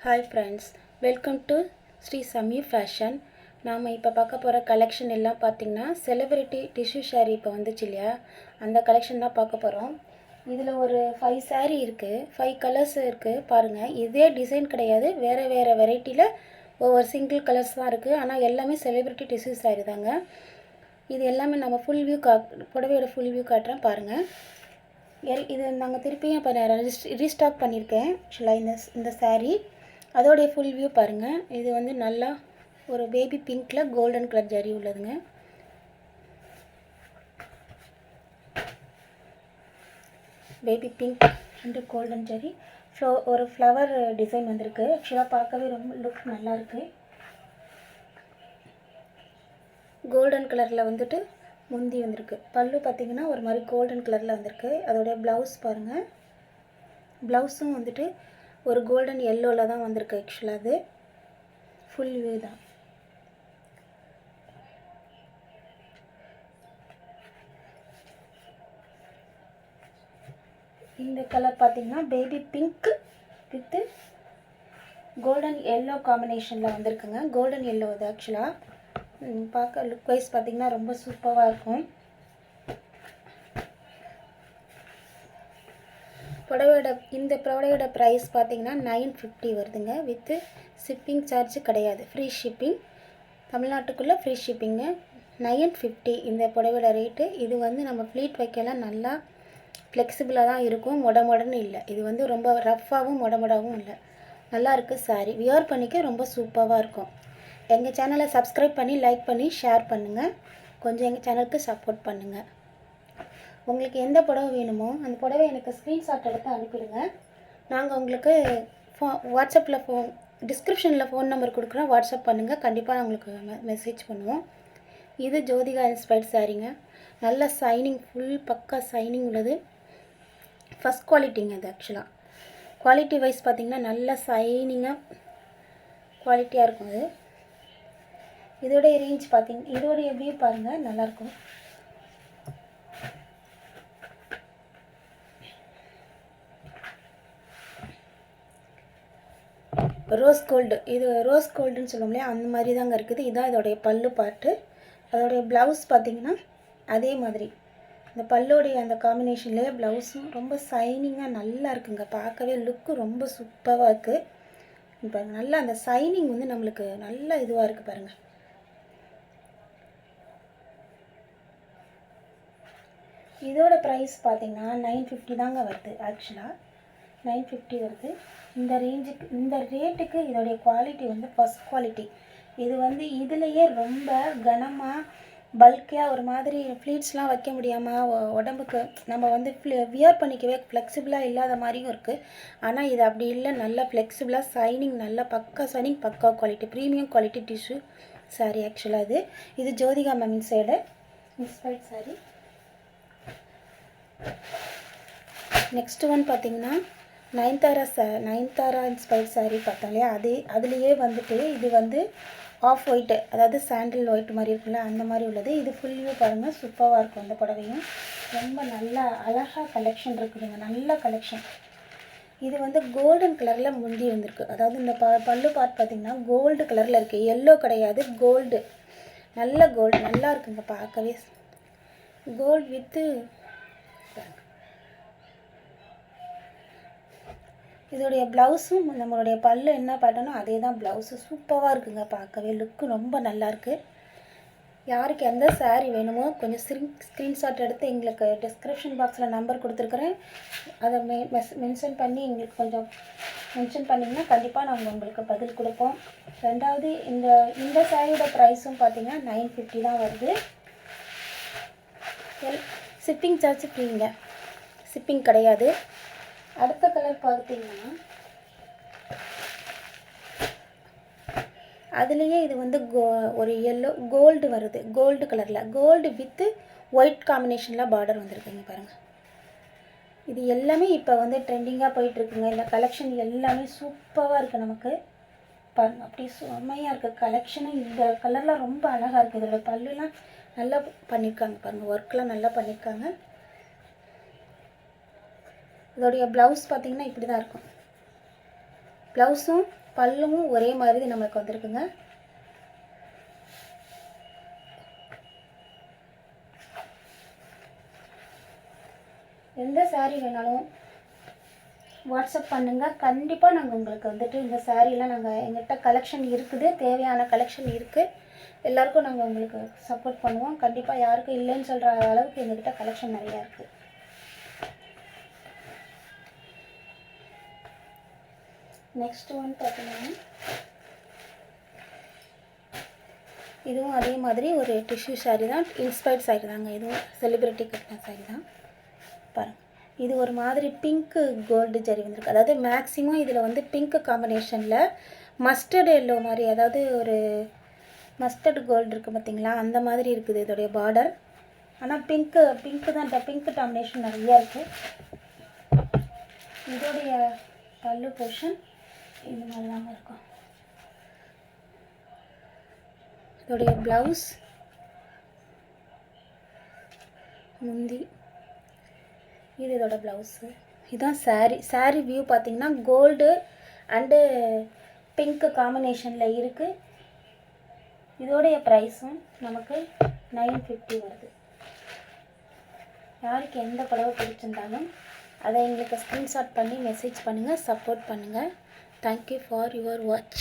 Hi friends, welcome to Sri Sami fashion. நாம் இப்போ பார்க்க போகிற கலெக்ஷன் எல்லாம் பார்த்திங்கன்னா செலிப்ரிட்டி டிஷ்யூ ஷேரீ இப்போ வந்துச்சு இல்லையா, அந்த கலெக்ஷன் தான் பார்க்க போகிறோம். இதில் ஒரு 5 saree இருக்குது, 5 கலர்ஸ் இருக்குது. பாருங்கள், இதே டிசைன் கிடையாது, வேறு வேறு வெரைட்டியில் ஒவ்வொரு சிங்கிள் கலர்ஸ் தான் இருக்குது. ஆனால் எல்லாமே செலிப்ரிட்டி டிஷ்யூ saree தாங்க. இது எல்லாமே நம்ம ஃபுல் வியூ புடவையோட ஃபுல் வியூ காட்டுறேன் பாருங்கள். இது நாங்கள் திருப்பியும் இப்போ ரீஸ்டாக் பண்ணியிருக்கேன். ஆக்சுவலாக இந்த saree அதோடைய ஃபுல் வியூ பாருங்கள். இது வந்து நல்லா ஒரு பேபி பிங்க்கில் கோல்டன் கலர் ஜரி உள்ளதுங்க. Baby pink and golden zari ஒரு ஃப்ளவர் டிசைன் வந்திருக்கு. ஆக்சுவலாக பார்க்கவே ரொம்ப லுக் நல்லாயிருக்கு. கோல்டன் கலரில் வந்துட்டு முந்தி வந்திருக்கு. பல்லு பார்த்திங்கன்னா ஒரு மாதிரி கோல்டன் கலரில் வந்திருக்கு. அதோடைய ப்ளவுஸ் பாருங்கள். ப்ளவுஸும் வந்துட்டு ஒரு கோல்டன் எல்லோவில் தான் வந்திருக்கு. ஆக்சுவலாக அது ஃபுல் வியூ தான். இந்த கலர் பார்த்திங்கன்னா baby pink with golden yellow காம்பினேஷனில் வந்திருக்குங்க. கோல்டன் எல்லோ இது ஆக்சுவலாக பார்க்க லுக் வைஸ் பார்த்திங்கன்னா ரொம்ப சூப்பராக இருக்கும். இந்த புடவையோட ப்ரைஸ் பார்த்திங்கன்னா 950 வருதுங்க. வித்து ஷிப்பிங் சார்ஜ் கிடையாது, ஃப்ரீ ஷிப்பிங். தமிழ்நாட்டுக்குள்ளே ஃப்ரீ ஷிப்பிங்கு. 950 இந்த புடவையோட ரேட்டு. இது வந்து நம்ம ப்ளீட் வைக்கலாம், நல்லா ஃப்ளெக்சிபிளாக தான் இருக்கும், மொடன்னு இல்லை. இது வந்து ரொம்ப ரஃப்பாகவும் மொடவும் இல்லை, நல்லா இருக்குது சாரீ. வியர் பண்ணிக்க ரொம்ப சூப்பராக இருக்கும். எங்கள் சேனலை சப்ஸ்கிரைப் பண்ணி லைக் பண்ணி ஷேர் பண்ணுங்கள். கொஞ்சம் எங்கள் சேனலுக்கு சப்போர்ட் பண்ணுங்கள். உங்களுக்கு எந்த புடவை வேணுமோ அந்த புடவை எனக்கு ஸ்க்ரீன்ஷாட் எடுத்து அனுப்பிடுங்க. நாங்கள் உங்களுக்கு வாட்ஸ்அப்பில் டிஸ்கிரிப்ஷனில் ஃபோன் நம்பர் கொடுக்குறோம், வாட்ஸ்அப் பண்ணுங்கள். கண்டிப்பாக நான் உங்களுக்கு மெசேஜ் பண்ணுவோம். இது ஜோதிகா இன்ஸ்பைர்ட் சாரீங்க. நல்ல சைனிங், ஃபுல் பக்கா சைனிங் உள்ளது. ஃபஸ்ட் குவாலிட்டிங்க இது. ஆக்சுவலாக குவாலிட்டி வைஸ் பார்த்திங்கன்னா நல்ல சைனிங்காக குவாலிட்டியாக இருக்கும். அது இதோடைய ரேஞ்ச் பார்த்திங்கன்னா இதோடைய வியூ பாருங்கள், நல்லாயிருக்கும். ரோஸ் கோல்டு, இது ரோஸ் கோல்டுன்னு சொல்லுவோம் இல்லையா, அந்த மாதிரி தாங்க இருக்குது. இதுதான் இதோடைய பல்லு பாட்டு. அதோடைய ப்ளவுஸ் பார்த்திங்கன்னா அதே மாதிரி இந்த பல்லுடைய அந்த காம்பினேஷன்லேயே ப்ளவுஸும் ரொம்ப சைனிங்காக நல்லா இருக்குங்க. பார்க்கவே லுக்கு ரொம்ப சூப்பராக இருக்குது. இப்போ நல்லா அந்த சைனிங் வந்து நம்மளுக்கு நல்ல இதுவாக இருக்குது பாருங்கள். இதோட ப்ரைஸ் பார்த்திங்கன்னா 950 தாங்க வருது. ஆக்சுவலாக 950 வருது. இந்த ரேஞ்சுக்கு, இந்த ரேட்டுக்கு இதோடைய குவாலிட்டி வந்து ஃபஸ்ட் குவாலிட்டி. இது வந்து இதுலேயே ரொம்ப கனமாக பல்கியாக ஒரு மாதிரி ஃப்ளீட்ஸ்லாம் வைக்க முடியாமல் உடம்புக்கு நம்ம வந்து வியர் பண்ணிக்கவே ஃப்ளெக்சிபிளாக இல்லாத மாதிரியும் இருக்குது. ஆனால் இது அப்படி இல்லை, நல்லா ஃப்ளெக்சிபிளாக சைனிங், நல்லா பக்கா சைனிங், பக்கா quality, premium quality tissue sari. ஆக்சுவலாக இது ஜோதிகா மேமின் side inspired sari. Next one பார்த்திங்கன்னா நயன்தாரா இன்ஸ்பைர்ட் சாரீ பார்த்தோம் இல்லையா, அதுலேயே வந்துட்டு இது வந்து ஆஃப் ஒயிட்டு, அதாவது சாண்டில் ஒயிட் மாதிரி இருக்குல்ல, அந்த மாதிரி உள்ளது. இது ஃபுல் வியூ பாருங்கள், சூப்பராக இருக்கும். அந்த புடவையும் ரொம்ப நல்லா அழகாக கலெக்ஷன் இருக்குதுங்க, நல்ல கலெக்ஷன். இது வந்து கோல்டன் கலரில் முந்தி வந்திருக்கு. அதாவது இந்த பல்லு பார்த்திங்கன்னா கோல்டு கலரில் இருக்குது, எல்லோ கிடையாது, கோல்டு. நல்ல கோல்டு, நல்லா இருக்குங்க பார்க்கவே. கோல்டு வித்து இதோடைய ப்ளவுஸும் நம்மளுடைய பல்லு என்ன பேட்டர்னோ அதே தான் ப்ளவுஸு. சூப்பராக இருக்குங்க பார்க்கவே, லுக்கு ரொம்ப நல்லாயிருக்கு. யாருக்கு எந்த சாரீ வேணுமோ கொஞ்சம் ஸ்க்ரீன்ஷாட் எடுத்து எங்களுக்கு டிஸ்கிரிப்ஷன் பாக்ஸில் நம்பர் கொடுத்துருக்குறேன், அதை மென்ஷன் பண்ணி எங்களுக்கு கொஞ்சம் மென்ஷன் பண்ணிங்கன்னா கண்டிப்பாக நாங்கள் உங்களுக்கு பதில் கொடுப்போம். ரெண்டாவது இந்த சாரியோட ப்ரைஸும் பார்த்திங்கன்னா 950 தான் வருது. ஷிப்பிங் சார்ஜ் ஃப்ரீங்க, ஷிப்பிங் கிடையாது. அடுத்த கலர் பார்த்திங்கன்னா அதுலேயே இது வந்து ஒரு எல்லோ கோல்டு வருது, கோல்டு கலரில், கோல்டு வித்து ஒயிட் காம்பினேஷனில் பார்டர் வந்துருக்குங்க பாருங்கள். இது எல்லாமே இப்போ வந்து ட்ரெண்டிங்காக போயிட்டுருக்குங்க. இந்த கலெக்ஷன் எல்லாமே சூப்பராக இருக்குது நமக்கு பாருங்கள். அப்படி செம்மையாக இருக்குது கலெக்ஷனும். இந்த கலர்லாம் ரொம்ப அழகாக இருக்குது. இதோட பல்லுலாம் நல்லா பண்ணியிருக்காங்க பாருங்கள், ஒர்க்லாம் நல்லா பண்ணியிருக்காங்க. இதோடைய ப்ளவுஸ் பார்த்திங்கன்னா இப்படி தான் இருக்கும். ப்ளவுஸும் பல்லுவும் ஒரே மாதிரி நமக்கு வந்திருக்குங்க. எந்த சாரீ வேணாலும் வாட்ஸ்அப் பண்ணுங்கள். கண்டிப்பாக நாங்கள் உங்களுக்கு வந்துட்டு இந்த சாரீலாம் எங்கள்கிட்ட கலெக்ஷன் இருக்குது, தேவையான கலெக்ஷன் இருக்குது. எல்லாருக்கும் நாங்கள் உங்களுக்கு சப்போர்ட் பண்ணுவோம். கண்டிப்பாக யாருக்கும் இல்லைன்னு சொல்கிற அளவுக்கு எங்கள்கிட்ட கலெக்ஷன் நிறையா இருக்குது. நெக்ஸ்ட் ஒன் பார்த்தீங்கன்னா இதுவும் அதே மாதிரி ஒரு டிஷ்யூ சாரீ தான், இன்ஸ்பயர்ட் சாரீ தாங்க. இதுவும் செலிப்ரிட்டி கட்டின சாரீ தான். பாருங்கள், இது ஒரு மாதிரி பிங்க்கு கோல்டு ஜரி வந்திருக்கு. அதாவது மேக்ஸிமம் இதில் வந்து பிங்க்கு காம்பினேஷனில் மஸ்டர்ட் எல்லோ மாதிரி, அதாவது ஒரு மஸ்டர்ட் கோல்டு இருக்குது பார்த்திங்களா, அந்த மாதிரி இருக்குது இதோடைய பார்டர். ஆனால் பிங்க்கு தான், பிங்க்கு காம்பினேஷன் நிறையா இருக்குது. இதோடைய பல்லு போர்ஷன் இந்த மாதிரி தாங்க இருக்கும். இதோடைய ப்ளவுஸ், முந்தி, இது இதோட ப்ளவுஸு. இதுதான் சாரீ வியூ பார்த்திங்கன்னா கோல்டு அண்டு பிங்க்கு காம்பினேஷனில் இருக்குது. இதோடைய ப்ரைஸும் நமக்கு 950 வருது. யாருக்கு எந்த புடவை பிடிச்சிருந்தாலும் அதை எங்களுக்கு ஸ்க்ரீன்ஷாட் பண்ணி மெசேஜ் பண்ணுங்கள், சப்போர்ட் பண்ணுங்கள். Thank you for your watch.